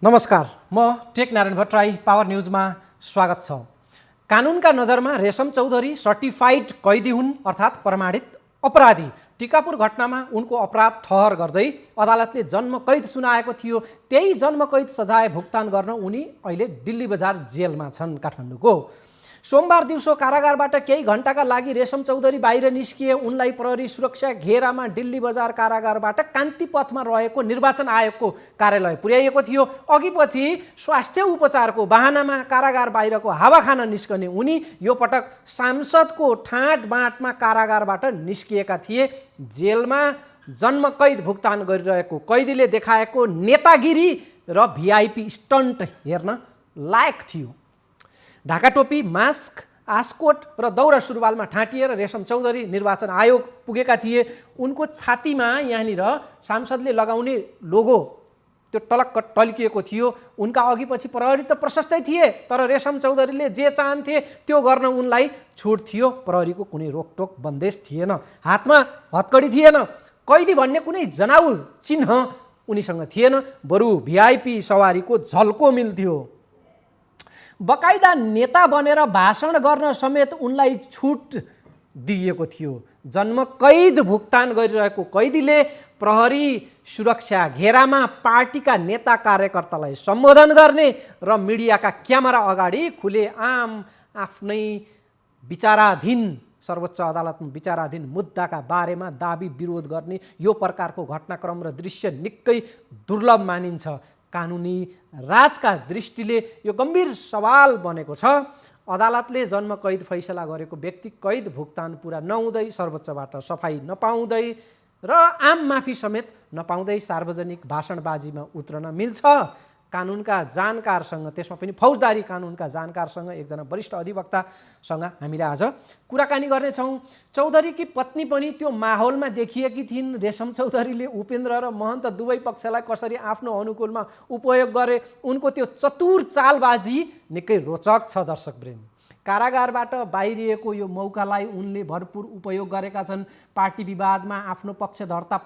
नमस्कार, म take Narayan Bhattarai. Power न्यूजमा स्वागत छ। कानुनका नजरमा रेशम चौधरी सर्टिफाइड कैदी हुन्, अर्थात् प्रमाणित अपराधी। टिकापुर घटनामा उनको अपराध ठहर गर्दै अदालतले जन्मकैद सुनाएको थियो। त्यही जन्मकैद सजाय भुक्तान गर्न उनी अहिले दिल्ली बजार जेलमा छन्, काठमाडौँको। सोमबार दिउँसो कारागारबाट केही घण्टाका लागि रेशम चौधरी बाहिर निस्किए। उनलाई प्रहरी सुरक्षा घेरामा दिल्ली बजार कारागारबाट कान्ति पथमा रहेको निर्वाचन आयोगको कार्यालय पुर्याइएको थियो। अघिपछि स्वास्थ्य उपचारको बहानामा कारागार बाहिरको हावा खान निस्कने उनी यो पटक सांसदको ठाँट बाँटमा कारागारबाट निस्किएका थिए। जेलमा जन्मकैद भुक्तान गरिरहेको कैदीले देखाएको नेतागिरी र भिआइपी स्टन्ट हेर्न लायक थियो। ढाका टोपी, मास्क, आस्कोट र दौरा सुरुवालमा ठाँटिएर रेशम चौधरी निर्वाचन आयोग पुगेका थिए। उनको छातीमा यहाँनिर सांसदले लगाउने लोगो त्यो टलक्क टल्किएको थियो। उनका अघिपछि प्रहरी त प्रशस्तै थिए, तर रेशम चौधरीले जे चाहन्थे त्यो गर्न उनलाई छुट थियो। प्रहरीको कुनै रोकटोक बन्देज थिएन, हातमा हतकडी थिएन, कैदी भन्ने कुनै जनावर चिन्ह उनीसँग थिएन। बरु भिआइपी सवारीको झल्को मिल्थ्यो। बकाइदा नेता बनेर भाषण गर्न समेत उनलाई छुट दिइएको थियो। जन्मकैद भुक्तान गरिरहेको कैदीले प्रहरी सुरक्षा घेरामा पार्टीका नेता कार्यकर्तालाई सम्बोधन गर्ने र मिडियाका क्यामेरा अगाडि खुलेआम आफ्नै विचाराधीन सर्वोच्च अदालतमा विचाराधीन मुद्दाका बारेमा दाबी विरोध गर्ने यो प्रकारको घटनाक्रम र दृश्य निकै दुर्लभ मानिन्छ। कानुनी राजका दृष्टिले यो गम्भीर सवाल बनेको छ। अदालतले जन्मकैद फैसला गरेको व्यक्ति कैद भुक्तान पुरा नहुँदै, सर्वोच्चबाट सफाई नपाउँदै र आम माफी समेत नपाउँदै सार्वजनिक भाषणबाजीमा उत्रन मिल्छ। कानुनका जानकारसँग, त्यसमा पनि फौजदारी कानुनका जानकारसँग, एकजना वरिष्ठ अधिवक्तासँग हामीले आज कुराकानी गर्नेछौँ। चौधरीकी पत्नी पनि त्यो माहौलमा देखिएकी थिइन्। रेशम चौधरीले उपेन्द्र र महन्त दुवै पक्षलाई कसरी आफ्नो अनुकूलमा उपयोग गरे, उनको त्यो चतुर चालबाजी निकै रोचक छ। दर्शकवृन्द, कारागारबाट बाहिरिएको यो मौकालाई उनले भरपुर उपयोग गरेका छन्। पार्टी विवादमा आफ्नो पक्षधर्ता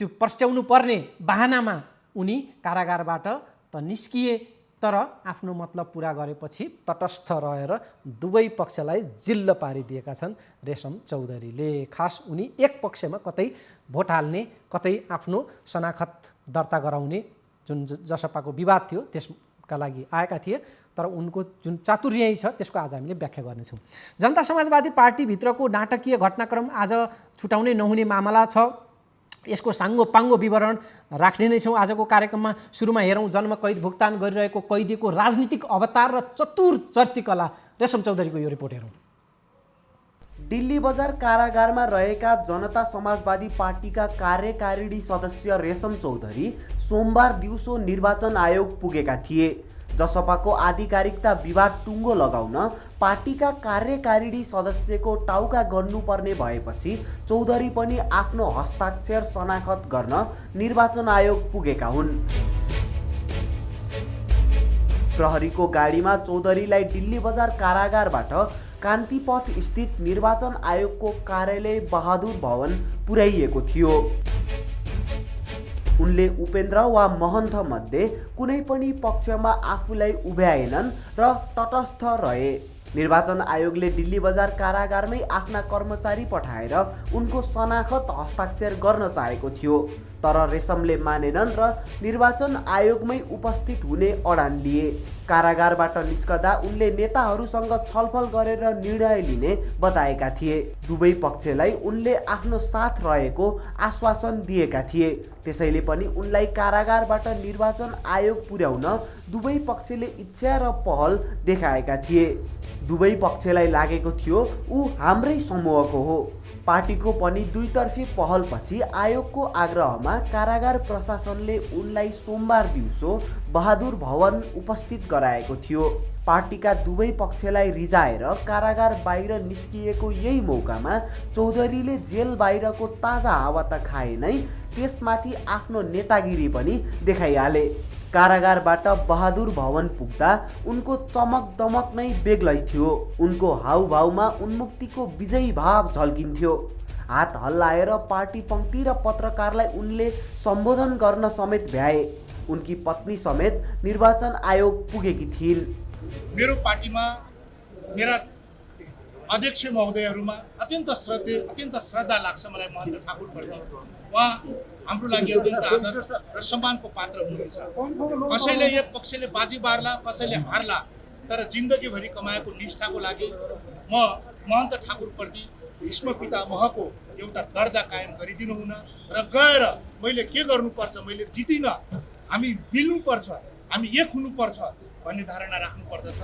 प्रस्ट्याउनु पर्ने बहानामा उनी कारागारबाट त निस्किए, तर आफ्नो मतलब पुरा गरेपछि तटस्थ रहेर दुवै पक्षलाई जिल्ल पारिदिएका छन् रेशम चौधरीले। खास उनी एक पक्षमा कतै भोट हाल्ने, कतै आफ्नो शनाखत दर्ता गराउने जुन जसपाको विवाद थियो त्यसका लागि आएका थिए। तर उनको जुन चातुर्य छ त्यसको आज हामीले व्याख्या गर्नेछौँ। जनता समाजवादी पार्टीभित्रको नाटकीय घटनाक्रम आज छुटाउनै नहुने मामला छ। यसको साङ्गो पाङ्गो विवरण राख्ने नै छौँ आजको कार्यक्रममा। सुरुमा हेरौँ जन्मकैद भुक्तान गरिरहेको कैदीको राजनीतिक अवतार र चतुर चर्तीकला। रेशम चौधरीको यो रिपोर्ट हेरौँ। दिल्ली बजार कारागारमा रहेका जनता समाजवादी पार्टीका कार्यकारिणी सदस्य रेशम चौधरी सोमबार दिउँसो निर्वाचन आयोग पुगेका थिए। जसपाको आधिकारिकता विवाद टुङ्गो लगाउन पार्टीका कार्यकारिणी सदस्यको टाउका गर्नुपर्ने भएपछि चौधरी पनि आफ्नो हस्ताक्षर शनाखत गर्न निर्वाचन आयोग पुगेका हुन्। प्रहरीको गाडीमा चौधरीलाई दिल्ली बजार कारागारबाट कान्तिपथ स्थित निर्वाचन आयोगको कार्यालय बहादुर भवन पुर्याइएको थियो। उनले उपेन्द्र वा महन्त मध्ये कुनै पनि पक्षमा आफूलाई उभ्याएनन् र तटस्थ रहे। निर्वाचन आयोगले दिल्ली बजार कारागारमै आफ्ना कर्मचारी पठाएर उनको शनाखत हस्ताक्षर गर्न चाहेको थियो, तर रेशमले मानेनन् र निर्वाचन आयोगमै उपस्थित हुने अडान लिए। कारागारबाट निस्कदा उनले नेताहरूसँग छलफल गरेर निर्णय लिने बताएका थिए। दुवै पक्षलाई उनले आफ्नो साथ रहेको आश्वासन दिएका थिए। त्यसैले पनि उनलाई कारागारबाट निर्वाचन आयोग पुर्याउन दुवै पक्षले इच्छा र पहल देखाएका थिए। दुवै पक्षलाई लागेको थियो ऊ हाम्रै समूहको हो। पार्टीको पनि दुईतर्फी पहलपछि आयोगको आग्रहमा कारागार प्रशासनले उनलाई सोमबार दिउँसो बहादुर भवन उपस्थित गराएको थियो। पार्टीका दुवै पक्षलाई रिजाएर कारागार बाहिर निस्किएको यही मौकामा चौधरीले जेल बाहिरको ताजा हावा त खाए नै, त्यसमाथि आफ्नो नेतागिरी पनि देखाइहाले। कारागारबाट बहादुर भवन पुग्दा उनको चमक दमक नै बेग्लै थियो। उनको हाउभाउमा उन्मुक्तिको विजयी भाव झल्किन्थ्यो। हात हल्लाएर पार्टी पङ्क्ति र पत्रकारलाई उनले सम्बोधन गर्न समेत भ्याए। उनकी पत्नी समेत निर्वाचन आयोग पुगेकी थिइन्। मेरो पार्टीमा मेरा अध्यक्ष महोदयहरूमा अत्यन्त श्रद्धा लाग्छ मलाई महन्त ठाकुरप्रति। उहाँ हाम्रो लागि अत्यन्त आदर र सम्मानको पात्र हुनुहुन्छ। कसैले एक पक्षले बाजी बार्ला, कसैले हार्ला, तर जिन्दगीभरि कमाएको निष्ठाको लागि म महन्त ठाकुरप्रति भीष्म पितामहको एउटा दर्जा कायम गरिदिनु हुन र गएर मैले के गर्नुपर्छ, मैले जितिन, हामी मिल्नुपर्छ, हामी एक हुनुपर्छ भन्ने धारणा राख्नु पर्दछ।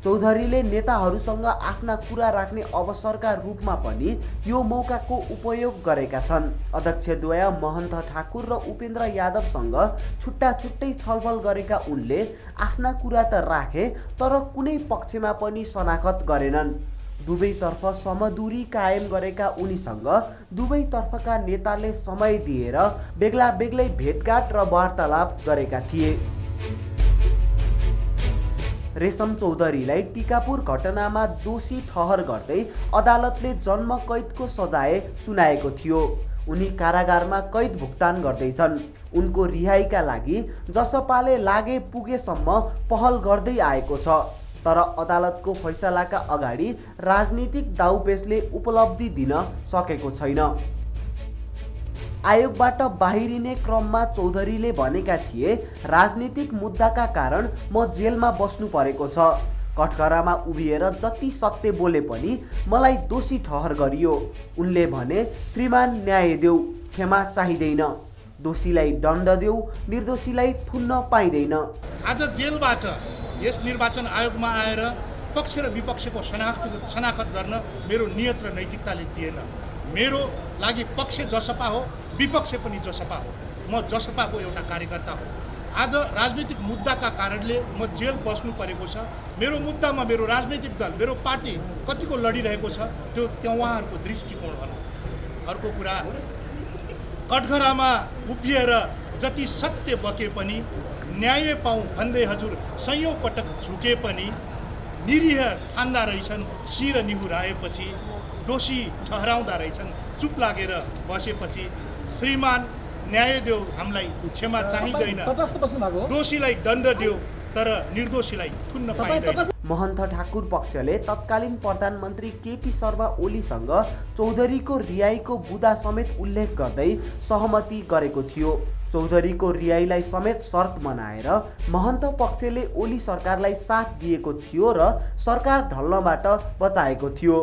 चौधरीले नेताहरूसँग आफ्ना कुरा राख्ने अवसरका रूपमा पनि यो मौकाको उपयोग गरेका छन्। अध्यक्षद्वय महन्त ठाकुर र उपेन्द्र यादवसँग छुट्टा छुट्टै छलफल गरेका उनले आफ्ना कुरा त राखे, तर कुनै पक्षमा पनि शनाखत गरेनन्। दुवैतर्फ समदूरी कायम गरेका उनीसँग दुवैतर्फका नेताले समय दिएर बेग्ला बेग्लै भेटघाट र वार्तालाप गरेका थिए। रेशम चौधरीलाई टिकापुर घटनामा दोषी ठहर गर्दै अदालतले जन्म कैदको सजाय सुनाएको थियो। उनी कारागारमा कैद भुक्तान गर्दैछन्। उनको रिहाइका लागि जसपाले लागे पुगेसम्म पहल गर्दै आएको छ, तर अदालतको फैसलाका अगाडि राजनीतिक दाउपेचले उपलब्धि दिन सकेको छैन। आयोगबाट बाहिरिने क्रममा चौधरीले भनेका थिए, राजनीतिक मुद्दाका कारण म जेलमा बस्नु परेको छ। कठघरामा उभिएर जति सत्य बोले पनि मलाई दोषी ठहर गरियो। उनले भने, श्रीमान न्याय देऊ, क्षमा चाहिँदैन, दोषीलाई दण्ड देऊ, निर्दोषीलाई थुन्न पाइँदैन। आज जेलबाट यस निर्वाचन आयोगमा आएर पक्ष र विपक्षको शनाखत गर्न मेरो नियत र नैतिकताले दिएन। मेरो लागि पक्ष जसपा हो, विपक्ष पनि जसपा हो। म जसपाको एउटा कार्यकर्ता हो। आज राजनीतिक मुद्दाका कारणले म जेल बस्नु परेको छ। मेरो मुद्दामा मेरो राजनीतिक दल, मेरो पार्टी कतिको लडिरहेको छ त्यो उहाँहरूको दृष्टिकोण होला। अर्को कुरा, कठघरामा उभिएर जति सत्य बके पनि न्याय पाऊँ भन्दै हजुर सयौँ पटक झुके पनि निरीह ठान्दा रहेछन्। शिर निहुराएपछि दोषी ठहराउँदा रहेछन्। चुप लागेर बसेपछि श्रीमान न्याय देऊ, हामीलाई क्षमा चाहिँदैन, दोषीलाई दण्ड देऊ, तर निर्दोषीलाई थुन्न पाइँदैन। महन्त ठाकुर पक्षले तत्कालीन प्रधानमन्त्री केपी शर्मा ओलीसँग चौधरीको रिहाइको बुँदा समेत उल्लेख गर्दै सहमति गरेको थियो। चौधरीको रिहाइलाई समेत शर्त बनाएर महन्त पक्षले ओली सरकारलाई साथ दिएको थियो र सरकार ढल्नबाट बचाएको थियो।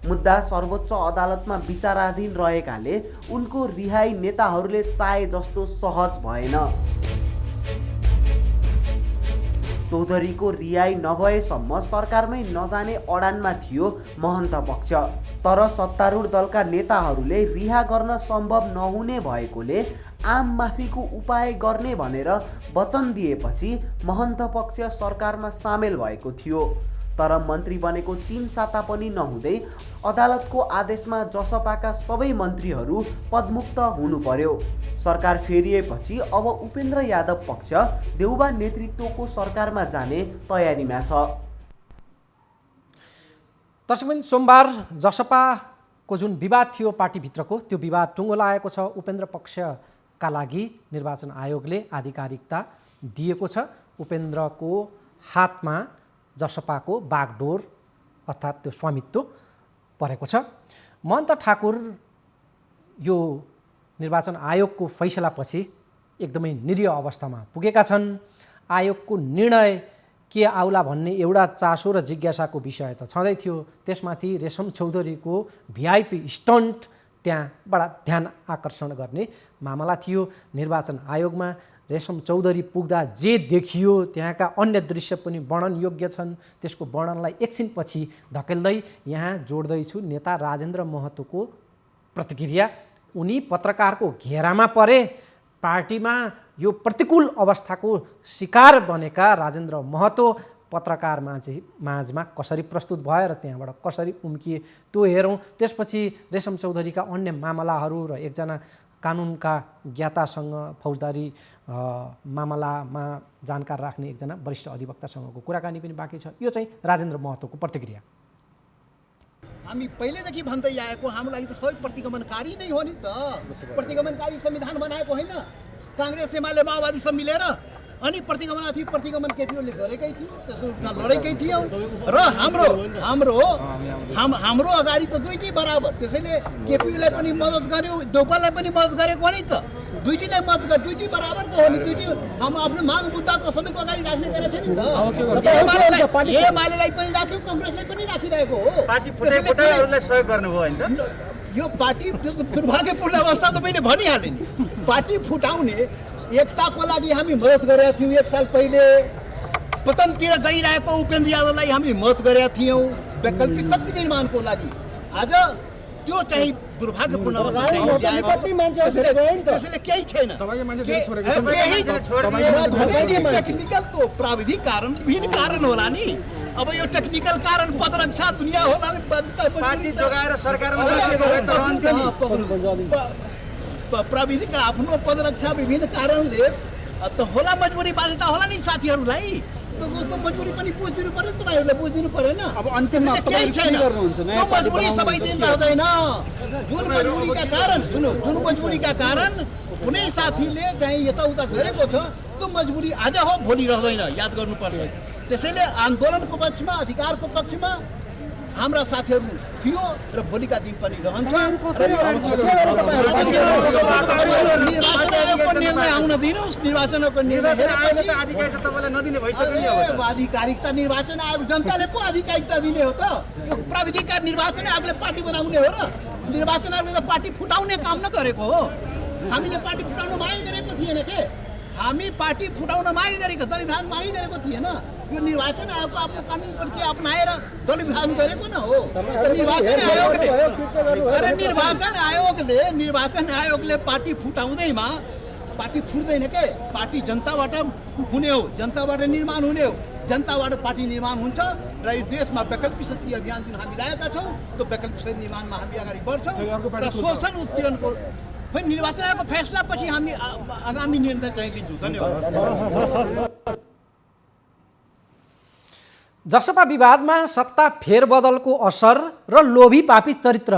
मुद्दा सर्वोच्च अदालतमा विचाराधीन रहेकाले उनको रिहाई नेताहरूले चाहे जस्तो सहज भएन। चौधरीको रिहाई नभएसम्म सरकारमै नजाने अडानमा थियो महन्त पक्ष। तर सत्तारूढ दलका नेताहरूले रिहा गर्न सम्भव नहुने भएकोले आम माफीको उपाय गर्ने भनेर वचन दिएपछि महन्त पक्ष सरकारमा सामेल भएको थियो। तर मन्त्री बनेको 3 साता पनि नहुँदै अदालतको आदेशमा जसपाका सबै मन्त्रीहरू पदमुक्त हुनु पर्यो। सरकार फेरिएपछि अब उपेन्द्र यादव पक्ष देउबा नेतृत्वको सरकारमा जाने तयारीमा छ। दर्शकबिन, सोमबार जसपाको जुन विवाद थियो पार्टीभित्रको, त्यो विवाद टुङ्गो लागेको छ। उपेन्द्र पक्षका लागि निर्वाचन आयोगले आधिकारिकता दिएको छ। उपेन्द्रको हातमा जसपाको बागडोर अर्थात् त्यो स्वामित्व परेको छ। महन्त ठाकुर यो निर्वाचन आयोगको फैसलापछि एकदमै निरीह अवस्थामा पुगेका छन्। आयोगको निर्णय के आउला भन्ने एउटा चासो र जिज्ञासाको विषय त छँदै थियो। त्यसमाथि रेशम चौधरीको भिआइपी स्टन्ट त्यहाँ बडा ध्यान आकर्षण गर्ने मामला थियो। निर्वाचन आयोगमा रेशम चौधरी पुग्दा जे देखियो त्यहाँका अन्य दृश्य पनि वर्णन योग्य छन्। त्यसको वर्णनलाई एकछिनपछि धकेल्दै यहाँ जोड्दैछु नेता राजेन्द्र महतोको प्रतिक्रिया। उनी पत्रकारको घेरामा परे। पार्टीमा यो प्रतिकूल अवस्थाको शिकार बनेका राजेन्द्र महतो पत्रकार माझमा कसरी प्रस्तुत भए र त्यहाँबाट कसरी उम्किए त्यो हेरौँ। त्यसपछि रेशम चौधरीका अन्य मामलाहरू र एकजना कानुनका ज्ञातासँग फौजदारी मामलामा जानकार राख्ने एकजना वरिष्ठ अधिवक्तासँगको कुराकानी पनि बाँकी छ। यो चाहिँ राजेन्द्र महतोको प्रतिक्रिया। हामी पहिलेदेखि भन्दै आएको हाम्रो लागि त सबै प्रतिगमनकारी नै हो नि त। प्रतिगमनकारी संविधान बनाएको होइन काङ्ग्रेस एमाले माओवादी सब मिलेर अनि प्रतिगमन केपीओले गरेकै थियो, त्यसको विरुद्धमा लडेकै थियो र हाम्रो अगाडि त दुईटै बराबर, त्यसैले केपीओलाई पनि मद्दत गर्यो, देउपालाई पनि मद्दत गरेको हो नि त, दुईटैलाई मद्दत गर्यो, दुईटै बराबर त हो नि, दुईटै हाम्रो आफ्नो माग मुद्दा त सबैको अगाडि राख्ने गरेको थियो नि त। एमालेलाई पनि राख्यो, कांग्रेसलाई पनि राखिरहेको हो। पार्टी फुटाइहरूलाई सहयोग गर्नुभयो हैन त? यो पार्टी दुर्भाग्यपूर्ण अवस्था त मैले भनिहालेँ नि। पार्टी फुटाउने एकताको लागि हामी मद्दत गरेका थियौँ। 1 साल पहिले पतनतिर गइरहेको उपेन्द्र यादवलाई हामी मद्दत गरेका थियौँ वैकल्पिक शक्ति निर्माणको लागि। आज त्यो चाहिँ दुर्भाग्यपूर्ण अवस्था त्यसैले केही छैन। टेक्निकलको प्राविधिक कारण विभिन्न कारण होला नि। अब यो टेक्निकल कारण पदरक्षा दुनियाँ होला नि, पार्टी जोगाएर सरकारमा रहन्थ्यो नि। प्राविधिक आफ्नो पदरक्षा विभिन्न कारणले त होला, मजबुरी बाध्यता होला नि साथीहरूलाई। त्यसको मजबुरी पनि बुझिदिनु पर्यो, तपाईँहरूले बुझिदिनु परेन। अब अन्त्यमा केही छैन, त्यो मजबुरी सबै दिन रहँदैन। जुन मजबुरीका कारण कुनै साथीले चाहिँ यताउता गरेको छ, त्यो मजबुरी आज हो भोलि रहँदैन, याद गर्नुपर्छ। त्यसैले आन्दोलनको पक्षमा, अधिकारको पक्षमा हाम्रा साथीहरू थियो र भोलिका दिन पनि रहन्छ। निर्वाचन आयोगको निर्णय आउन दिनुहोस्, निर्वाचनको निर्णय आधिकारिकता निर्वाचन आयोग जनताले पो आधिकारिकता दिने हो त। यो प्राविधिक निर्वाचन आयोगले पार्टी बनाउने हो र? निर्वाचन आयोगले त पार्टी फुटाउने काम नगरेको हो। हामीले पार्टी फुटाउन माग गरेको थिएन के? हामी पार्टी फुटाउन माग गरेको, दलविभाजन माग गरेको थिएन। यो निर्वाचन आयोगको आफ्नो कानुन प्रक्रिया अपनाएर दलविभाजन गरेको न हो। निर्वाचन आयोगले पार्टी फुटाउँदैमा पार्टी फुट्दैन के? पार्टी जनताबाट हुने हो, जनताबाट निर्माण हुने हो, जनताबाट पार्टी निर्माण हुन्छ र यो देशमा वैकल्पिक शक्ति अभियान जुन हामी ल्याएका छौँ, त्यो वैकल्पिक शक्ति निर्माणमा हामी अगाडि बढ्छौँ र शोषण उत्पीडनको पनि निर्वाचन आयोगको फैसलापछि हामी आगामी निर्णय चाहिँ लिन्छौँ। धन्यवाद। जसपा विवादमा सत्ता फेरबदलको असर र लोभी पापी चरित्र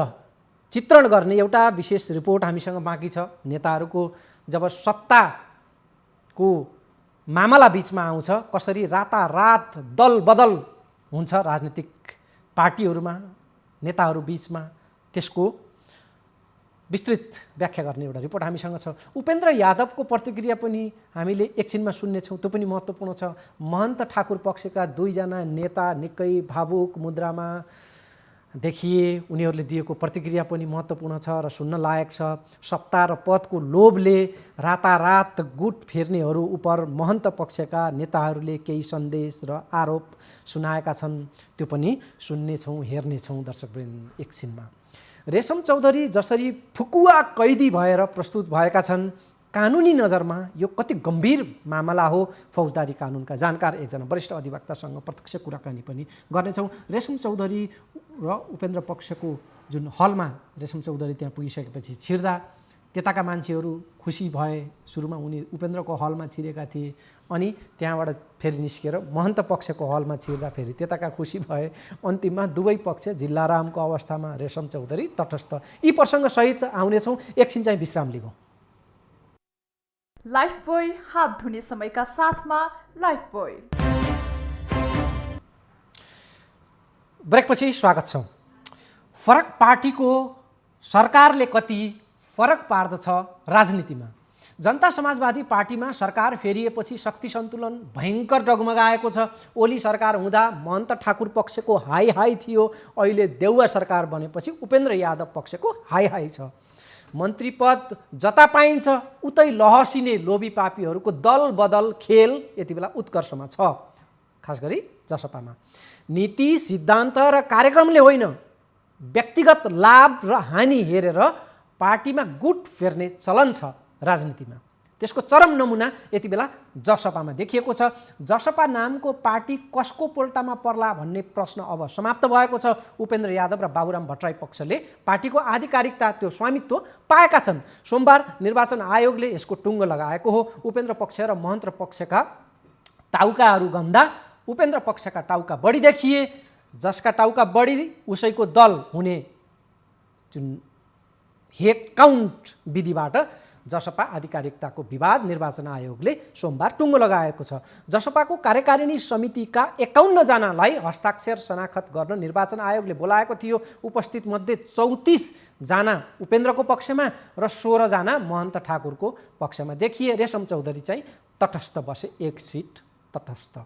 चित्रण गर्ने एउटा विशेष रिपोर्ट हामीसँग बाँकी छ। नेताहरूको जब सत्ताको मामला बिचमा आउँछ, कसरी रातारात दल बदल हुन्छ राजनीतिक पार्टीहरूमा, नेताहरू बिचमा, त्यसको विस्तृत व्याख्या गर्ने एउटा रिपोर्ट हामीसँग छ। उपेन्द्र यादवको प्रतिक्रिया पनि हामीले एकछिनमा सुन्नेछौँ, त्यो पनि महत्त्वपूर्ण छ। महन्त ठाकुर पक्षका 2 जना नेता निकै भावुक मुद्रामा देखिए, उनीहरूले दिएको प्रतिक्रिया पनि महत्त्वपूर्ण छ र सुन्न लायक छ। सत्ता र पदको लोभले रातारात गुट फेर्नेहरू उप महन्त पक्षका नेताहरूले केही सन्देश र आरोप सुनाएका छन्, त्यो पनि सुन्नेछौँ, हेर्नेछौँ दर्शकवृन्द एकछिनमा। रेशम चौधरी जसरी फुकुवा कैदी भएर प्रस्तुत भएका छन्, कानुनी नजरमा यो कति गम्भीर मामला हो, फौजदारी कानुनका जानकार एकजना वरिष्ठ अधिवक्तासँग प्रत्यक्ष कुराकानी पनि गर्नेछौँ। रेशम चौधरी र उपेन्द्र पक्षको जुन हलमा रेशम चौधरी त्यहाँ पुगिसकेपछि छिर्दा त्यताका मान्छेहरू खुसी भए। सुरुमा उनी उपेन्द्रको हलमा छिरेका थिए, अनि त्यहाँबाट फेरि निस्केर महन्त पक्षको हलमा छिर्दा फेरि त्यताका खुसी भए। अन्तिममा दुवै पक्ष जिल्लारामको अवस्थामा, रेशम चौधरी तटस्थ। यी प्रसङ्गसहित आउनेछौँ, एकछिन चाहिँ विश्राम लिगौँ। लाइफबोय हात धुने समयका साथमा लाइफबोय। ब्रेकपछि स्वागत छ। फरक पार्टीको सरकारले कति फरक पार्दछ राजनीतिमा? जनता समाजवादी पार्टीमा सरकार फेरिएपछि शक्ति सन्तुलन भयङ्कर डगमगाएको छ। ओली सरकार हुँदा महन्त ठाकुर पक्षको हाई हाई थियो, अहिले देउवा सरकार बनेपछि उपेन्द्र यादव पक्षको हाई हाई छ। मन्त्री पद जता पाइन्छ उतै लहसिने लोभी पापीहरूको दल बदल खेल यति बेला उत्कर्षमा छ, खास गरी जसपामा। नीति सिद्धान्त र कार्यक्रमले होइन, व्यक्तिगत लाभ र हानि हेरेर पार्टीमा गुट फेर्ने चलन छ राजनीतिमा। त्यसको चरम नमुना यति बेला जसपामा देखिएको छ। जसपा नामको पार्टी कसको पोल्टामा पर्ला भन्ने प्रश्न अब समाप्त भएको छ। उपेन्द्र यादव र बाबुराम भट्टराई पक्षले पार्टीको आधिकारिकता, त्यो स्वामित्व पाएका छन्। सोमबार निर्वाचन आयोगले यसको टुङ्गो लगाएको हो। उपेन्द्र पक्ष र महन्त पक्षका टाउकाहरू गन्दा उपेन्द्र पक्षका टाउका बढी देखिए। जसका टाउका बढी उसैको दल हुने जुन हेड काउन्ट विधिबाट जसपा आधिकारिकताको विवाद निर्वाचन आयोगले सोमबार टुङ्गो लगाएको छ। जसपाको कार्यकारिणी समितिका 51 जनालाई हस्ताक्षर शनाखत गर्न निर्वाचन आयोगले बोलाएको थियो। उपस्थित मध्ये 34 जना उपेन्द्रको पक्षमा र 16 जना महन्त ठाकुरको पक्षमा देखिए। रेशम चौधरी चाहिँ तटस्थ बसे, एक सिट तटस्थ।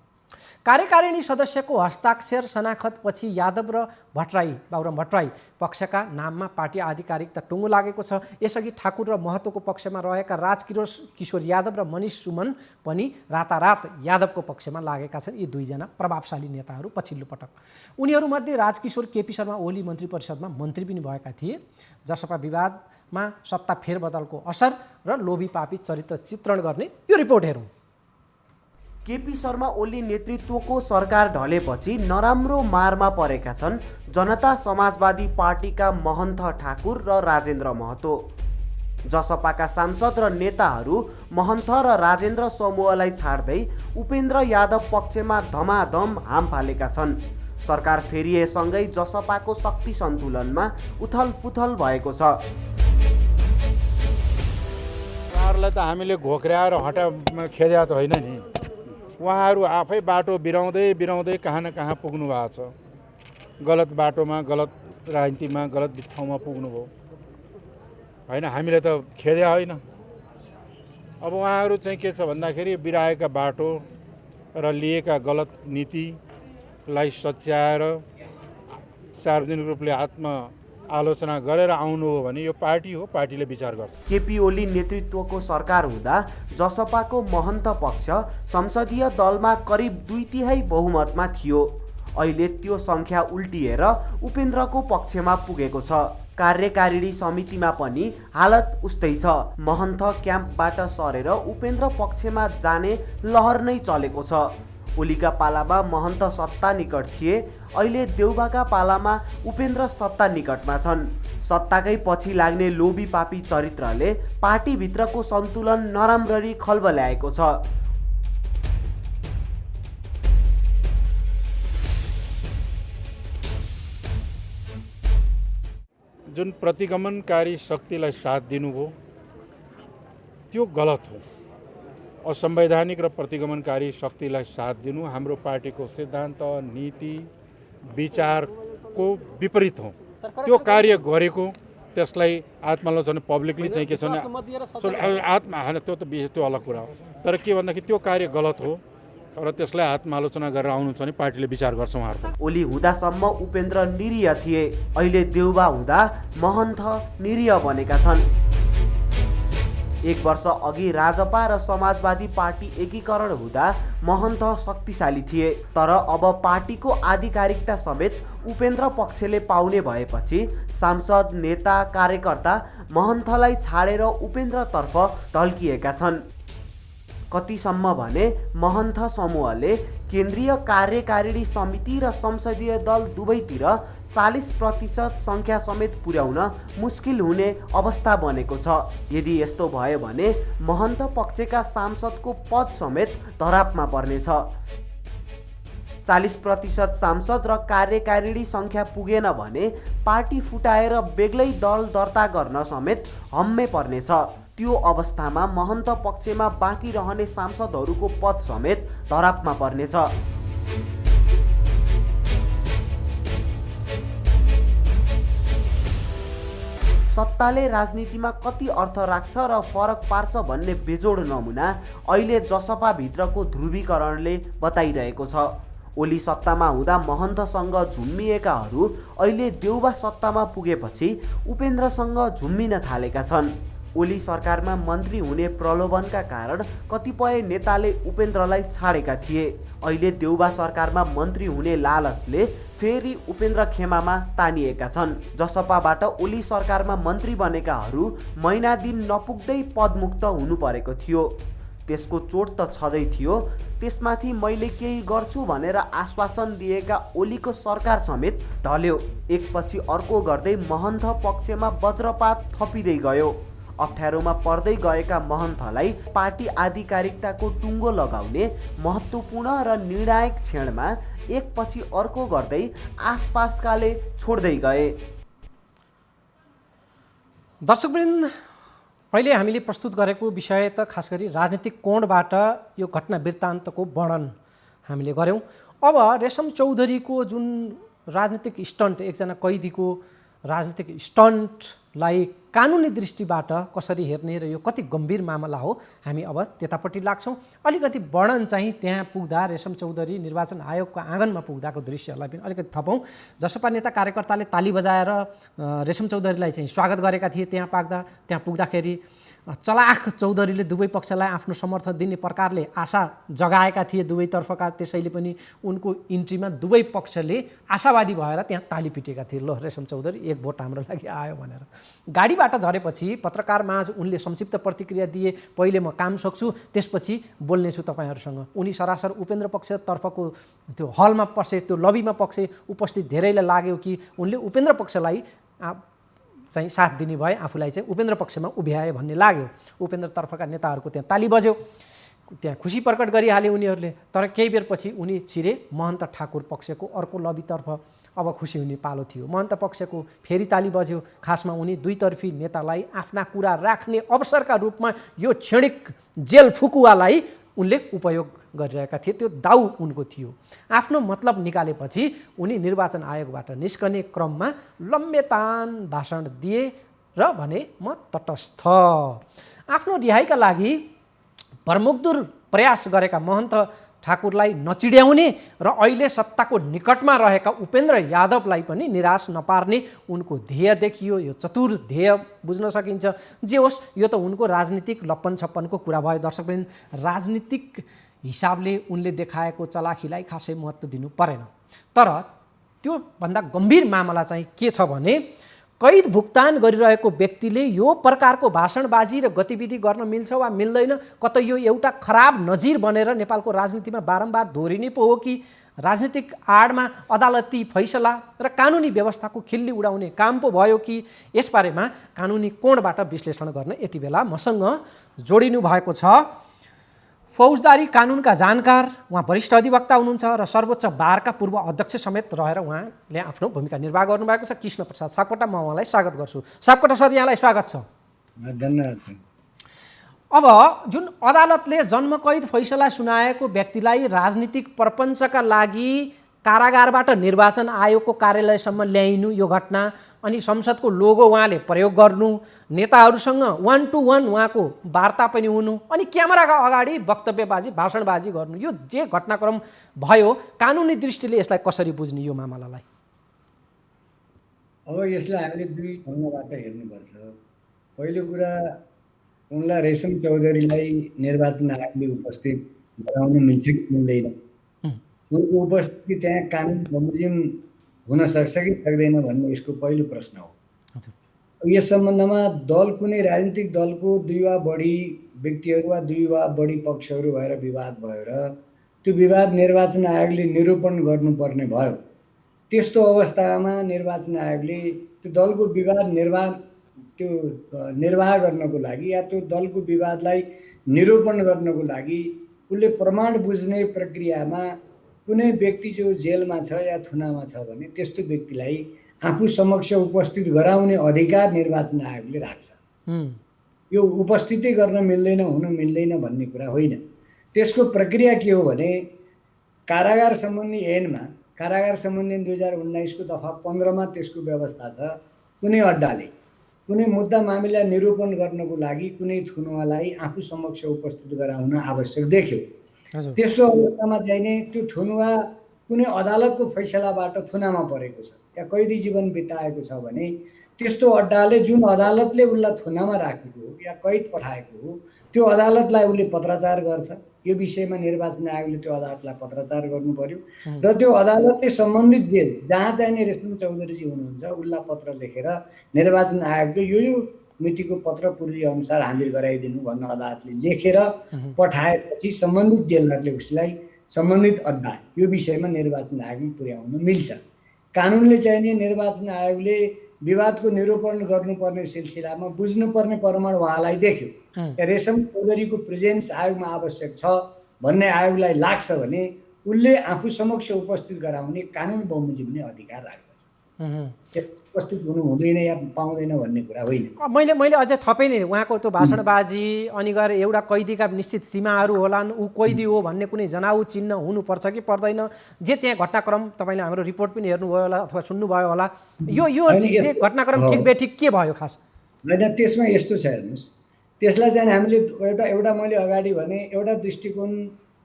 कार्यकारिणी सदस्यको हस्ताक्षर शनाखतपछि यादव र बाबुराम भट्टराई पक्षका नाममा पार्टी आधिकारिकता टुङ्गो लागेको छ। यसअघि ठाकुर र महतोको पक्षमा रहेका राजकिशोर यादव र मनिष सुमन पनि रातारात यादवको पक्षमा लागेका छन्। यी दुईजना प्रभावशाली नेताहरू पछिल्लो पटक। उनीहरूमध्ये राजकिशोर केपी शर्मा ओली मन्त्री परिषदमा मन्त्री पनि भएका थिए। जसपा विवादमा सत्ता फेरबदलको असर र लोभी पापी चरित्र चित्रण गर्ने यो रिपोर्ट हेरौँ। केपी शर्मा ओली नेतृत्वको सरकार ढलेपछि नराम्रो मारमा परेका छन् जनता समाजवादी पार्टीका महन्त ठाकुर र राजेन्द्र महतो। जसपाका सांसद र नेताहरू महन्त र राजेन्द्र समूहलाई छाड्दै उपेन्द्र यादव पक्षमा धमाधम हाम फालेका छन्। सरकार फेरिएसँगै जसपाको शक्ति सन्तुलनमा उथलपुथल भएको छ। उहाँहरूलाई त हामीले घोक्र्याएर खेद्या त होइन नि, उहाँहरू आफै बाटो बिराउँदै कहाँ न कहाँ पुग्नु भएको छ। गलत बाटोमा, गलत राजनीतिमा, गलत ठाउँमा पुग्नुभयो होइन, हामीले त खेद्या होइन। अब उहाँहरू चाहिँ के छ भन्दाखेरि बिराएका बाटो र लिएका गलत नीतिलाई सच्याएर सार्वजनिक रूपले आलोचना गरेर आउनु हो भने यो पार्टी हो, पार्टीले विचार गर्छ। केपी ओली नेतृत्वको सरकार हुँदा जसपाको महन्त पक्ष संसदीय दलमा करिब 2/3 बहुमतमा थियो। अहिले त्यो सङ्ख्या उल्टिएर उपेन्द्रको पक्षमा पुगेको छ। कार्यकारिणी समितिमा पनि हालत उस्तै छ। महन्त क्याम्पबाट सरेर उपेन्द्र पक्षमा जाने लहर नै चलेको छ। ओलीका पालामा महन्त सत्ता निकट थिए, अहिले देउबाका पालामा उपेन्द्र सत्ता निकटमा छन्। सत्ताकै पछि लाग्ने लोभी पापी चरित्रले पार्टीभित्रको सन्तुलन नराम्ररी खलबल्याएको छ। जुन प्रतिगमनकारी शक्तिलाई साथ दिनुभयो त्यो गलत हो। असंवैधानिक र प्रतिगमनकारी शक्तिलाई साथ दिनु हाम्रो पार्टीको सिद्धान्त, नीति, विचारको विपरीत हो। त्यो कार्य गरेको त्यसलाई आत्मालोचना पब्लिकली चाहिँ के छ भने आत्मा होइन, त्यो अलग कुरा हो। तर के भन्दाखेरि त्यो कार्य गलत हो र त्यसलाई आत्मालोचना गरेर आउनु छ भने पार्टीले विचार गर्छ उहाँहरूको। ओली हुँदासम्म उपेन्द्र निरीह थिए, अहिले देउबा हुँदा महन्त निरीह बनेका छन्। 1 वर्ष अघि राजपा र समाजवादी पार्टी एकीकरण हुँदा महन्त शक्तिशाली थिए, तर अब पार्टीको आधिकारिकता समेत उपेन्द्र पक्षले पाउने भएपछि सांसद, नेता, कार्यकर्ता महन्तलाई छाडेर उपेन्द्रतर्फ ढल्किएका छन्। कतिसम्म भने महन्त समूहले केन्द्रीय कार्यकारिणी समिति र संसदीय दल दुवैतिर 40% सङ्ख्या समेत पुर्याउन मुस्किल हुने अवस्था बनेको छ। यदि यस्तो भयो भने महन्त पक्षका सांसदको पद समेत धरापमा पर्नेछ। 40% सांसद र कार्यकारिणी सङ्ख्या पुगेन भने पार्टी फुटाएर बेग्लै दल दर्ता गर्न समेत हम्मे पर्नेछ। त्यो अवस्थामा महन्त पक्षमा बाँकी रहने सांसदहरूको पद समेत धरापमा पर्नेछ। सत्ताले राजनीतिमा कति अर्थ राख्छ र फरक पार्छ भन्ने बेजोड नमुना अहिले जसपाभित्रको ध्रुवीकरणले बताइरहेको छ। ओली सत्तामा हुँदा महन्तसँग झुम्मिएकाहरू अहिले देउबा सत्तामा पुगेपछि उपेन्द्रसँग झुम्मिन थालेका छन्। ओली सरकारमा मन्त्री हुने प्रलोभनका कारण कतिपय नेताले उपेन्द्रलाई छाडेका थिए। अहिले देउबा सरकारमा मन्त्री हुने लालचले फेरि उपेन्द्र खेमामा तानिएका छन्। जसपाबाट ओली सरकारमा मन्त्री बनेकाहरू महिना दिन नपुग्दै पदमुक्त हुनु परेको थियो। त्यसको चोट त छँदै थियो, त्यसमाथि मैले केही गर्छु भनेर आश्वासन दिएका ओलीको सरकार समेत ढल्यो। एकपछि अर्को गर्दै महन्त पक्षमा वज्रपात थपिँदै गयो। अप्ठ्यारोमा पर्दै गएका महन्तलाई पार्टी आधिकारिकताको टुङ्गो लगाउने महत्त्वपूर्ण र निर्णायक क्षणमा एकपछि अर्को गर्दै आसपासकाले छोड्दै गए। दर्शकवृन्द, अहिले हामीले प्रस्तुत गरेको विषय त खास गरी राजनीतिक कोणबाट यो घटना वृत्तान्तको वर्णन हामीले गऱ्यौँ। अब रेशम चौधरीको जुन राजनीतिक स्टन्ट, एकजना कैदीको राजनीतिक स्टन्टलाई कानुनी दृष्टिबाट कसरी हेर्ने र यो कति गम्भीर मामला हो, हामी अब त्यतापट्टि लाग्छौँ। अलिकति वर्णन चाहिँ त्यहाँ पुग्दा रेशम चौधरी निर्वाचन आयोगको आँगनमा पुग्दाको दृश्यलाई पनि अलिकति थपौँ। जसपा नेता कार्यकर्ताले ताली बजाएर रेशम चौधरीलाई चाहिँ स्वागत गरेका थिए। त्यहाँ पुग्दाखेरि चलाख चौधरीले दुवै पक्षलाई आफ्नो समर्थन दिने प्रकारले आशा जगाएका थिए दुवैतर्फका, त्यसैले पनि उनको इन्ट्रीमा दुवै पक्षले आशावादी भएर त्यहाँ ताली पिटेका थिए। ल रेशम चौधरी एक भोट हाम्रो लागि आयो भनेर। गाडीबाट झरेपछि पत्रकारमाझ उनले संक्षिप्त प्रतिक्रिया दिए, पहिले म काम सक्छु त्यसपछि बोल्नेछु तपाईँहरूसँग। उनी सरासर उपेन्द्र पक्षतर्फको त्यो हलमा पसे, त्यो लबीमा पक्ष उपस्थित धेरैलाई लाग्यो कि उनले उपेन्द्र पक्षलाई चाहिँ साथ दिने भए आफूलाई चाहिँ उपेन्द्र पक्षमा उभ्याए भन्ने लाग्यो। उपेन्द्रतर्फका नेताहरूको त्यहाँ ताली बज्यो, त्यहाँ खुसी प्रकट गरिहाले उनीहरूले। तर केही बेरपछि उनी छिरे महन्त ठाकुर पक्षको अर्को लबीतर्फ। अब खुसी हुने पालो थियो। महन्त पक्षको फेरि ताली बज्यो। खासमा उनी दुईतर्फी नेतालाई आफ्ना कुरा राख्ने अवसरका रूपमा यो क्षणिक जेल फुकुवालाई उनले उपयोग गरिरहेका थिए। त्यो दाउ उनको थियो। आफ्नो मतलब निकालेपछि उनी निर्वाचन आयोगबाट निस्कने क्रममा लम्बेतान भाषण दिए र भने म तटस्थ। आफ्नो रिहाइका लागि भरमुग्दुर प्रयास गरेका महन्त ठाकुरलाई नचिड्याउने र अहिले सत्ताको निकटमा रहेका उपेन्द्र यादवलाई पनि निराश नपार्ने उनको ध्येय देखियो। यो चतुर ध्येय बुझ्न सकिन्छ। जे होस्, यो त उनको राजनीतिक लप्पन छप्पनको कुरा भयो। दर्शक पनि राजनीतिक हिसाबले उनले देखाएको चलाखीलाई खासै महत्त्व दिनु परेन। तर त्योभन्दा गम्भीर मामला चाहिँ के छ भने कैद भुक्तान गरिरहेको व्यक्तिले यो प्रकारको भाषणबाजी र गतिविधि गर्न मिल्छ वा मिल्दैन? कतै यो एउटा खराब नजिर बनेर नेपालको राजनीतिमा बारम्बार दोहोरिने पो हो कि राजनीतिक आडमा अदालती फैसला र कानुनी व्यवस्थाको खिल्ली उडाउने काम पो भयो कि? यसबारेमा कानुनी कोणबाट विश्लेषण गर्न यति बेला मसँग जोडिनु भएको छ फौजदारी कानुनका जानकार, उहाँ वरिष्ठ अधिवक्ता हुनुहुन्छ र सर्वोच्च बारका पूर्व अध्यक्ष समेत रहेर उहाँले आफ्नो भूमिका निर्वाह गर्नुभएको छ, कृष्ण प्रसाद सापकोटा। म उहाँलाई स्वागत गर्छु। सापकोटा सर, यहाँलाई स्वागत छ। धन्यवाद। अब जुन अदालतले जन्मकैद फैसला सुनाएको व्यक्तिलाई राजनीतिक प्रपञ्चका लागि कारागारबाट निर्वाचन आयोगको कार्यालयसम्म ल्याइनु, यो घटना, अनि संसदको लोगो उहाँले प्रयोग गर्नु, नेताहरूसँग 1-to-1 उहाँको वार्ता पनि हुनु, अनि क्यामेराका अगाडि वक्तव्यबाजी भाषणबाजी गर्नु, यो जे घटनाक्रम भयो कानुनी दृष्टिले यसलाई कसरी बुझ्ने यो मामलालाई? अब यसलाई हामीले दुई ढङ्गबाट हेर्नुपर्छ। पहिलो कुरा, उनलाई रेशम चौधरीलाई निर्वाचन आयोगले उपस्थित गराउन मिल्छ कि मिल्दैन? उनको उपस्थिति त्यहाँ कानुन बमोजिम हुन सक्छ कि सक्दैन भन्ने यसको पहिलो प्रश्न हो। यस सम्बन्धमा दल, कुनै राजनीतिक दलको दुई वा बढी व्यक्तिहरू वा दुई वा बढी पक्षहरू भएर विवाद भयो र त्यो विवाद निर्वाचन आयोगले निरूपण गर्नुपर्ने भयो। त्यस्तो अवस्थामा निर्वाचन आयोगले त्यो दलको विवाद निर्वाह गर्नको लागि या त्यो दलको विवादलाई निरूपण गर्नको लागि उसले प्रमाण बुझ्ने प्रक्रियामा कुनै व्यक्ति जो जेलमा छ या थुनामा छ भने त्यस्तो व्यक्तिलाई आफू समक्ष उपस्थित गराउने अधिकार निर्वाचन आयोगले राख्छ। यो उपस्थिति गर्न मिल्दैन, हुन मिल्दैन भन्ने कुरा होइन। त्यसको प्रक्रिया के हो भने कारागार सम्बन्धी ऐनमा, कारागार सम्बन्धी 2019 को दफा 15 त्यसको व्यवस्था छ। कुनै अड्डाले कुनै मुद्दा मामिला निरूपण गर्नको लागि कुनै थुनुवालाई आफू समक्ष उपस्थित गराउन आवश्यक देख्यो। त्यस्तो अवस्थामा चाहिँ नि त्यो थुनुवा कुनै अदालतको फैसलाबाट थुनामा परेको छ या कैदी जीवन बिताएको छ भने त्यस्तो अड्डाले जुन अदालतले उसलाई थुनामा राखेको हो या कैद पठाएको हो त्यो अदालतलाई उसले पत्राचार गर्छ। यो विषयमा निर्वाचन आयोगले त्यो अदालतलाई पत्राचार गर्नु पर्यो र त्यो अदालतले सम्बन्धित जेल जहाँ चाहिँ नि रेशम चौधरीजी हुनुहुन्छ उसलाई पत्र लेखेर निर्वाचन आयोगले यो मितिको पत्र पूर्वी अनुसार हाजिर गराइदिनु भन्न अदालतले लेखेर पठाएपछि सम्बन्धित जेलरले उसलाई सम्बन्धित अड्डा यो विषयमा निर्वाचन आयोगमा पुर्याउन मिल्छ। कानुनले चाहिँ नि निर्वाचन आयोगले विवादको निरूपण गर्नुपर्ने सिलसिलामा बुझ्नुपर्ने प्रमाण उहाँलाई देख्यो। रेशम चौधरीको प्रेजेन्स आयोगमा आवश्यक छ भन्ने आयोगलाई लाग्छ भने उसले आफू समक्ष उपस्थित गराउने कानुन बमोजिम हुने अधिकार राख्दछ। उपस्थित हुनु हुँदैन या पाउँदैन भन्ने कुरा होइन। मैले अझै थपे नि उहाँको त्यो भाषणबाजी अनि गएर एउटा कैदीका निश्चित सीमाहरू होलान्, ऊ कैदी हो भन्ने कुनै जनाउ चिन्ह हुनुपर्छ कि पर्दैन, जे त्यहाँ घटनाक्रम तपाईँले हाम्रो रिपोर्ट पनि हेर्नुभयो होला अथवा सुन्नुभयो होला, यो जे घटनाक्रम ठिक बेठिक के भयो खास? होइन, त्यसमा यस्तो छ हेर्नुहोस्, त्यसलाई चाहिँ हामीले एउटा मैले अगाडि भने एउटा दृष्टिकोण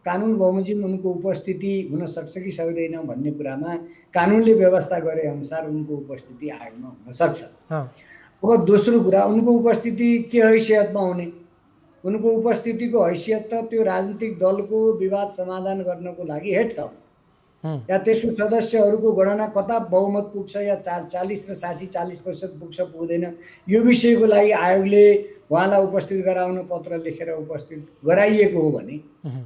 कानुन बमोजिम उनको उपस्थिति हुन सक्छ कि सक्दैन भन्ने कुरामा कानुनले व्यवस्था गरे अनुसार उनको उपस्थिति आयोगमा हुन सक्छ। अब दोस्रो कुरा, उनको उपस्थिति के हैसियतमा हुने, उनको उपस्थितिको हैसियत त त्यो राजनीतिक दलको विवाद समाधान गर्नको लागि हेड काउन्ट या त्यसको सदस्यहरूको गणना कता बहुमत पुग्छ या 40 र 60-40% पुग्छ पुग्दैन, यो विषयको लागि आयोगले उहाँलाई उपस्थित गराउन पत्र लेखेर उपस्थित गराइएको हो भने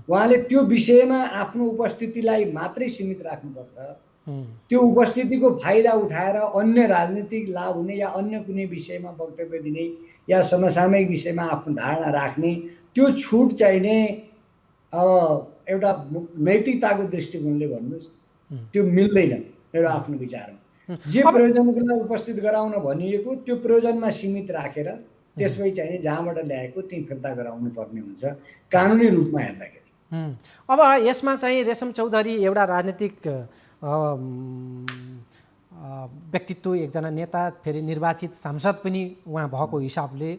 उहाँले त्यो विषयमा आफ्नो उपस्थितिलाई मात्रै सीमित राख्नुपर्छ। त्यो उपस्थितिको फाइदा उठाएर अन्य राजनीतिक लाभ हुने या अन्य कुनै विषयमा वक्तव्य दिने या समसामयिक विषयमा आफ्नो धारणा राख्ने त्यो छुट चाहिने एउटा नैतिकताको दृष्टिकोणले भन्नुहोस् त्यो मिल्दैन मेरो आफ्नो विचारमा। जे प्रयोजनको लागि उपस्थित गराउन भनिएको त्यो प्रयोजनमा सीमित राखेर त्यसपछि चाहिँ जहाँबाट ल्याएको त्यही फिर्ता गराउनु पर्ने हुन्छ कानुनी रूपमा हेर्दाखेरि। अब यसमा चाहिँ रेशम चौधरी एउटा राजनीतिक व्यक्तित्व, एकजना नेता, फेरि निर्वाचित सांसद पनि उहाँ भएको हिसाबले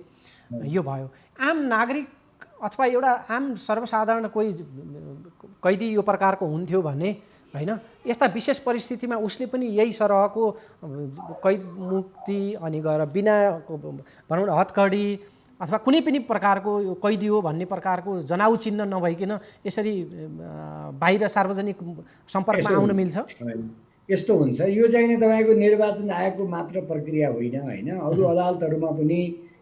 यो भयो। आम नागरिक अथवा एउटा आम सर्वसाधारण कोही कैदी यो प्रकारको हुन्थ्यो भने होइन, यस्ता विशेष परिस्थितिमा उसले पनि यही सरहको कैद मुक्ति अनि गएर बिना भनौँ न हतकडी अथवा कुनै पनि प्रकारको कैदी हो भन्ने प्रकारको जनाउ चिन्ह नभइकन यसरी बाहिर सार्वजनिक सम्पर्कमा आउन मिल्छ? यस्तो हुन्छ, यो चाहिँ नि तपाईँको निर्वाचन आयोगको मात्र प्रक्रिया होइन होइन, अरू अदालतहरूमा पनि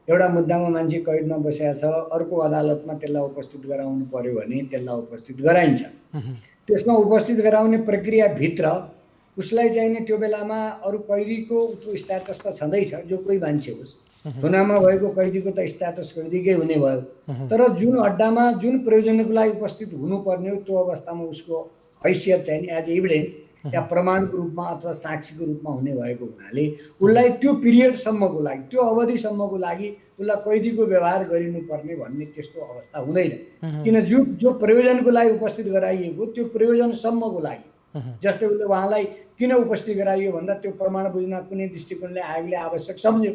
एउटा मुद्दामा मान्छे कैदमा बसेको छ, अर्को अदालतमा त्यसलाई उपस्थित गराउनु पर्यो भने त्यसलाई उपस्थित गराइन्छ। त्यसमा उपस्थित गराउने प्रक्रियाभित्र उसलाई चाहिँ नि त्यो बेलामा अरू कैदीको स्ट्याटस त छँदैछ, जो कोही मान्छे होस्, थुनामा भएको कैदीको त स्ट्याटस कैदीकै हुने भयो, तर जुन अड्डामा जुन प्रयोजनको लागि उपस्थित हुनुपर्ने हो त्यो अवस्थामा उसको हैसियत चाहिँ एज एभिडेन्स या प्रमाणको रूपमा अथवा साक्षीको रूपमा हुने भएको हुनाले उसलाई त्यो पिरियडसम्मको लागि, त्यो अवधिसम्मको लागि उसलाई कैदीको व्यवहार गरिनुपर्ने भन्ने त्यस्तो अवस्था हुँदैन। किन जो प्रयोजनको लागि उपस्थित गराइएको त्यो प्रयोजनसम्मको लागि, जस्तै उसले उहाँलाई किन उपस्थित गराइयो भन्दा त्यो प्रमाण बुझ्न कुनै दृष्टिकोणले आयोगले आवश्यक सम्झ्यो।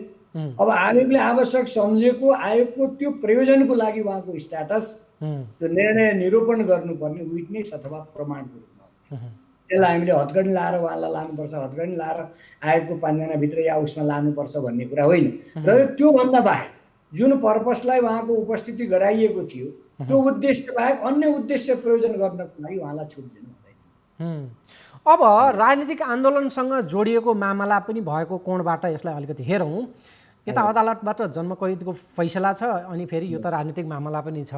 अब आयोगले आवश्यक सम्झेको आयोगको त्यो प्रयोजनको लागि उहाँको स्ट्याटस त्यो निर्णय निरूपण गर्नुपर्ने विटनेस अथवा प्रमाणको रूपमा हुन्छ। त्यसलाई हामीले हतगढी लाएर उहाँलाई लानुपर्छ, हतगढी लाएर आयोगको 5 जनाभित्र या उसमा लानुपर्छ भन्ने कुरा होइन। र त्योभन्दा बाहेक जुन पर्पसलाई उहाँको उपस्थिति गराइएको थियो त्यो उद्देश्य बाहेक अन्य उद्देश्य प्रयोजन गर्नको लागि उहाँलाई छुट दिनु हुँदैन। अब राजनीतिक आन्दोलनसँग जोडिएको मामला पनि भएको कोणबाट यसलाई अलिकति हेरौँ। यता अदालतबाट जन्मकैदको फैसला छ अनि फेरि यो त राजनीतिक मामला पनि छ।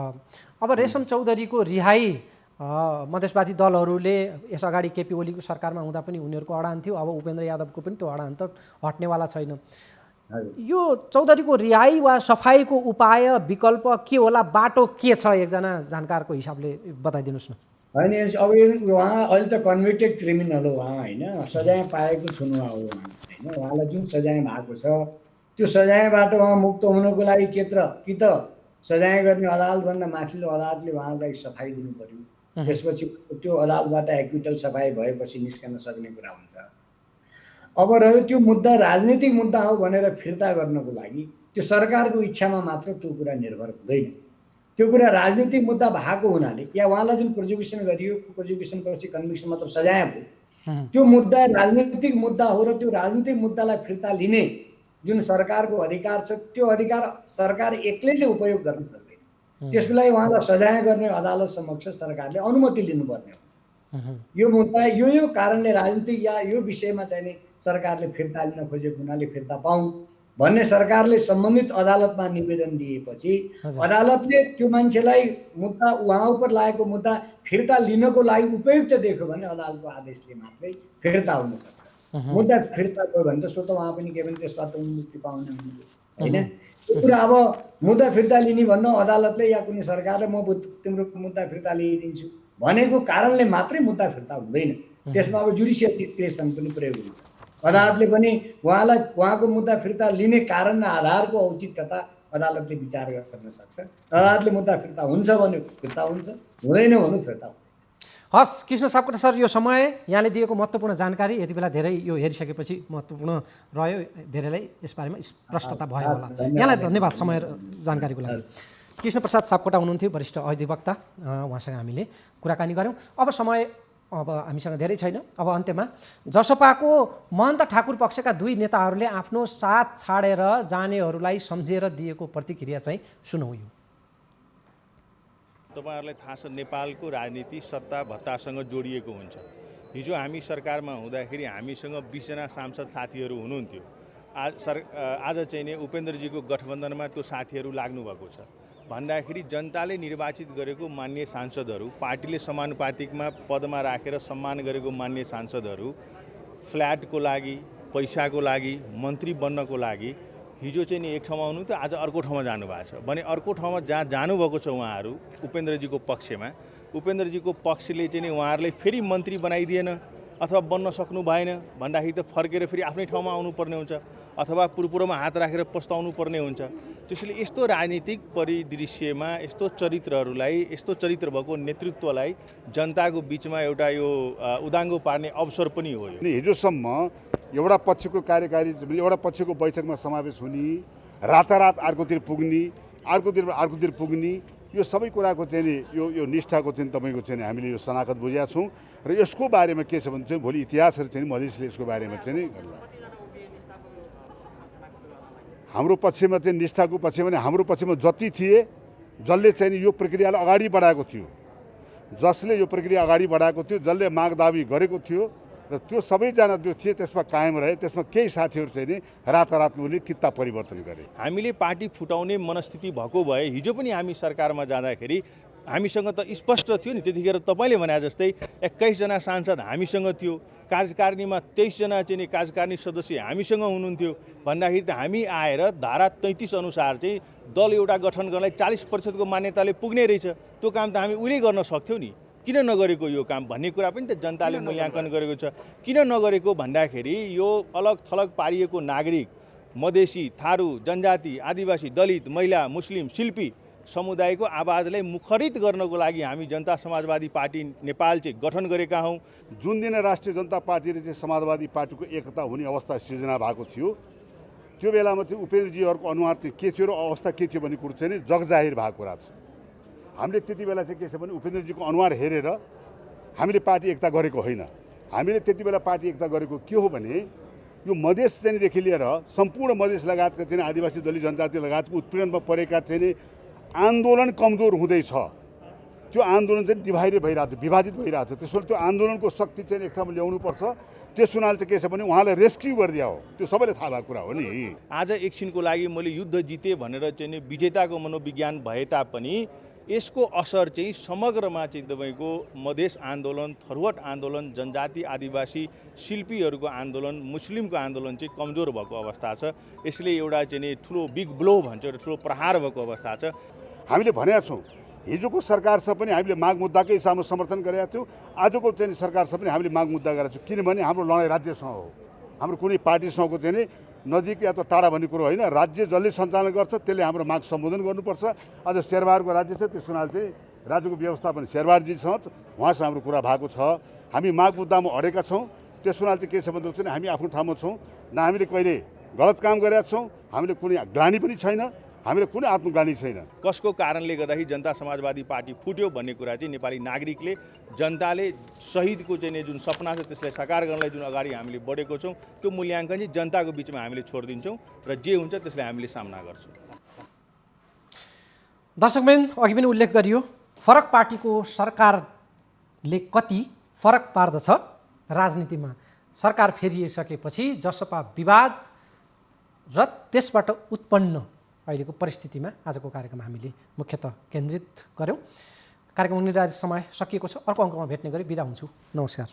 अब रेशम चौधरीको रिहाई मधेसवादी दलहरूले यसअगाडि केपी ओलीको सरकारमा हुँदा पनि उनीहरूको अडान थियो, अब उपेन्द्र यादवको पनि त्यो अडान त हट्नेवाला छैन। यो चौधरीको रिहाई वा सफाईको उपाय विकल्प के होला, बाटो के छ, एकजना जानकारको हिसाबले बताइदिनुहोस् न। होइन, अब उहाँ अहिले त कन्भिक्टेड क्रिमिनल हो उहाँ होइन, सजाय पाएको थुनुवा हो उहाँ होइन। उहाँलाई जुन सजाय भएको छ त्यो सजायबाट उहाँ मुक्त हुनको लागि कि त सजाय गर्ने अदालतभन्दा माथिल्लो अदालतले उहाँलाई सफाई दिनु पर्यो, त्यसपछि त्यो अदालतबाट एक्विटल सफाई भएपछि निस्कन सक्ने कुरा हुन्छ। अब रह्यो त्यो मुद्दा राजनीतिक मुद्दा हो भनेर फिर्ता गर्नको लागि त्यो सरकारको इच्छामा मात्र त्यो कुरा निर्भर हुँदैन। त्यो कुरा राजनीतिक मुद्दा भएको हुनाले या उहाँलाई जुन प्रोजिक्युसन गरियो, प्रोजिक्युसनपछि कन्भिक्सन मतलब सजाय भयो, त्यो मुद्दा राजनीतिक मुद्दा हो र त्यो राजनीतिक मुद्दालाई फिर्ता लिने जुन सरकारको अधिकार छ त्यो अधिकार सरकार एक्लैले उपयोग गर्न सक्दैन। त्यसको लागि उहाँलाई सजाय गर्ने अदालत समक्ष सरकारले अनुमति लिनुपर्ने हुन्छ। यो मुद्दा यो कारणले राजनीतिक या यो विषयमा चाहिँ सरकारले फिर्ता लिन खोजेको हुनाले फिर्ता पाउँ भन्ने सरकारले सम्बन्धित अदालतमा निवेदन दिएपछि अदालतले त्यो मान्छेलाई मुद्दा उहाँ उप लागेको मुद्दा फिर्ता लिनको लागि उपयुक्त देख्यो भने अदालतको आदेशले मात्रै फिर्ता हुन सक्छ। मुद्दा फिर्ता गयो भने त सो त उहाँ पनि के भने त्यसबाट मुक्ति पाउने हुनुहुन्थ्यो होइन। त्यो कुरा अब मुद्दा फिर्ता लिने भन्न अदालतले या कुनै सरकारले म तिम्रो मुद्दा फिर्ता लिइदिन्छु भनेको कारणले मात्रै मुद्दा फिर्ता हुँदैन। त्यसमा अब जुडिसियल डिस्क्रेसन पनि प्रयोग हुन्छ। अदालतले पनि उहाँको मुद्दा फिर्ता लिने कारण र आधारको औचित्यता अदालतले विचार गर्न सक्छ। अदालतले मुद्दा फिर्ता हुन्छ भने फिर्ता हुन्छ, हुँदैन भने फिर्ता हुँदैन। हस् कृष्ण सापकोटा सर, यो समय यहाँले दिएको महत्त्वपूर्ण जानकारी यति बेला धेरै यो हेरिसकेपछि महत्त्वपूर्ण रह्यो, धेरैलाई यसबारेमा स्पष्टता भयो होला। यहाँलाई धन्यवाद समय र जानकारीको लागि। कृष्ण प्रसाद सापकोटा हुनुहुन्थ्यो, वरिष्ठ अधिवक्ता, उहाँसँग हामीले कुराकानी गऱ्यौँ। अब हामीसँग धेरै छैन। अब अन्त्यमा जसपाको महन्त ठाकुर पक्षका दुई नेताहरूले आफ्नो साथ छाडेर जानेहरूलाई सम्झेर दिएको प्रतिक्रिया चाहिँ सुनौँ। यो तपाईहरुलाई थाहा छ, नेपालको राजनीति सत्ता भत्तासँग जोडिएको हुन्छ। हिजो हामी सरकारमा हुँदाखेरि हामीसँग 20 जना सांसद साथीहरू हुनुहुन्थ्यो। आज चाहिँ नि उपेन्द्रजीको गठबन्धनमा त्यो साथीहरू लाग्नु भएको छ भन्दाखेरि जनताले निर्वाचित गरेको मान्य सांसदहरू, पार्टीले समानुपातिकमा पदमा राखेर सम्मान गरेको मान्य सांसदहरू फ्ल्याटको लागि, पैसाको लागि, मन्त्री बन्नको लागि हिजो चाहिँ नि एक ठाउँमा हुनुहुन्थ्यो, आज अर्को ठाउँमा जानुभएको छ भने अर्को ठाउँमा जहाँ जानुभएको छ उहाँहरू उपेन्द्रजीको पक्षमा, उपेन्द्रजीको पक्षले चाहिँ नि उहाँहरूलाई फेरि मन्त्री बनाइदिएन अथवा बन्न सक्नु भएन भन्दाखेरि त फर्केर फेरि आफ्नै ठाउँमा आउनुपर्ने हुन्छ अथवा पुरपुरोमा हात राखेर पस्ताउनु पर्ने हुन्छ। त्यसैले यस्तो राजनीतिक परिदृश्यमा यस्तो चरित्रहरूलाई, यस्तो चरित्र भएको नेतृत्वलाई जनताको बिचमा एउटा यो उदाङ्गो पार्ने अवसर पनि हो। हिजोसम्म एउटा पक्षको कार्यकारी, एउटा पक्षको बैठकमा समावेश हुने, रातारात अर्कोतिर पुग्ने, अर्कोतिर पुग्ने, यो सबै कुराको चाहिँ यो निष्ठाको चाहिँ तपाईँको चाहिँ हामीले यो शनाखत बुझेका छौँ र यसको बारेमा के छ भने चाहिँ भोलि इतिहासहरू चाहिँ मधेसले यसको बारेमा चाहिँ गर्ला। हाम्रो पक्षमा चाहिँ निष्ठाको पक्षमा भने हाम्रो पक्षमा जति थिए, जसले चाहिँ यो प्रक्रियालाई अगाडि बढाएको थियो, जसले यो प्रक्रिया अगाडि बढाएको थियो, जसले माग दाबी गरेको थियो र त्यो सबैजना जो थिए त्यसमा कायम रहे। त्यसमा केही साथीहरू चाहिँ नि रातारातमा उनले किता परिवर्तन गरे। हामीले पार्टी फुटाउने मनस्थिति भएको भए हिजो पनि हामी सरकारमा जाँदाखेरि हामीसँग त स्पष्ट थियो नि, त्यतिखेर तपाईँले भने जस्तै 21 जना सांसद हामीसँग थियो, कार्यकारिणीमा 23 जना चाहिँ कार्यकारिणी सदस्य हामीसँग हुनुहुन्थ्यो भन्दाखेरि त हामी आएर धारा 33 अनुसार चाहिँ दल एउटा गठन गर्नलाई 40% मान्यताले पुग्ने रहेछ। त्यो काम त हामी उहिले गर्न सक्थ्यौँ नि, किन नगरेको यो काम भन्ने कुरा पनि त जनताले मूल्याङ्कन गरेको छ। किन नगरेको भन्दाखेरि यो अलग थलग पारिएको नागरिक, मधेसी, थारू, जनजाति, आदिवासी, दलित, महिला, मुस्लिम, शिल्पी समुदायको आवाजलाई मुखरित गर्नको लागि हामी जनता समाजवादी पार्टी नेपाल चाहिँ गठन गरेका हौँ। जुन दिन राष्ट्रिय जनता पार्टीले चाहिँ समाजवादी पार्टीको एकता हुने अवस्था सिर्जना भएको थियो, त्यो बेलामा चाहिँ उपेन्द्रजीहरूको अनुहार चाहिँ के थियो र अवस्था के थियो भन्ने कुरो चाहिँ जगजाहिर भएको कुरा छ। हामीले त्यति बेला चाहिँ के छ भने उपेन्द्रजीको अनुहार हेरेर हामीले पार्टी एकता गरेको होइन। हामीले त्यति बेला पार्टी एकता गरेको के हो भने यो मधेस चाहिँदेखि लिएर सम्पूर्ण मधेस लगायतका चाहिँ आदिवासी, दलित, जनजाति लगायतको उत्पीडनमा परेका चाहिँ आन्दोलन कमजोर हुँदैछ। त्यो आन्दोलन चाहिँ डिभाइडेड भइरहेछ, विभाजित भइरहेछ। त्यसैले त्यो आन्दोलनको शक्ति चाहिँ एक ठाउँमा ल्याउनुपर्छ। त्यस हुनाले चाहिँ के छ भने उहाँलाई रेस्क्यु गरिदिया हो, त्यो सबैले थाहा भएको कुरा हो नि। आज एकछिनको लागि मैले युद्ध जितेँ भनेर चाहिँ विजेताको मनोविज्ञान भए तापनि यसको असर चाहिँ समग्रमा चाहिँ तपाईँको मधेस आन्दोलन, थरुवाट आन्दोलन, जनजाति, आदिवासी, शिल्पीहरूको आन्दोलन, मुस्लिमको आन्दोलन चाहिँ कमजोर भएको अवस्था छ। यसले एउटा चाहिँ ठुलो बिग ब्लो भन्छ, एउटा ठुलो प्रहार भएको अवस्था छ। हामीले भनेका छौँ हिजोको सरकारसँग पनि हामीले माग मुद्दाकै हिसाबमा समर्थन गरेका थियौँ, आजको चाहिँ सरकारसँग पनि हामीले माग मुद्दा गरेका छौँ। किनभने हाम्रो लडाइँ राज्यसँग हो, हाम्रो कुनै पार्टीसँगको चाहिँ नजिक या त टाढा भन्ने कुरो होइन। राज्य जसले सञ्चालन गर्छ त्यसले हाम्रो माग सम्बोधन गर्नुपर्छ। अझ शेरबहादुरको राज्य छ, त्यस हुनाले चाहिँ राज्यको व्यवस्थापन शेरबहादुरजीसँग उहाँसँग हाम्रो कुरा भएको छ। हामी माग मुद्दामा अडेका छौँ। त्यस हुनाले चाहिँ के छ भन्दा चाहिँ हामी आफ्नो ठाउँमा छौँ, न हामीले कहिले गलत काम गरेका छौँ, हामीले कुनै ग्लानी पनि छैन, हामीले कुनै आत्मग्लानी छैन। कसको कारणले गर्दाखेरि जनता समाजवादी पार्टी फुट्यो भन्ने कुरा चाहिँ नेपाली नागरिकले, जनताले शहीदको चाहिँ जुन सपना छ त्यसलाई साकार गर्नलाई जुन अगाडि हामीले बढेको छौँ, त्यो मूल्याङ्कन चाहिँ जनताको बिचमा हामीले छोडिदिन्छौँ र जे हुन्छ त्यसलाई हामीले सामना गर्छौँ। दर्शकवृन्द, अघि पनि उल्लेख गरियो फरक पार्टीको सरकारले कति फरक पार्दछ राजनीतिमा। सरकार फेरिसकेपछि जसपा विवाद र त्यसबाट उत्पन्न अहिलेको परिस्थितिमा आजको कार्यक्रम हामीले मुख्यतः केन्द्रित गऱ्यौँ। कार्यक्रम निर्धारित समय सकिएको छ। अर्को अङ्कमा भेट्ने गरी बिदा हुन्छु। नमस्कार।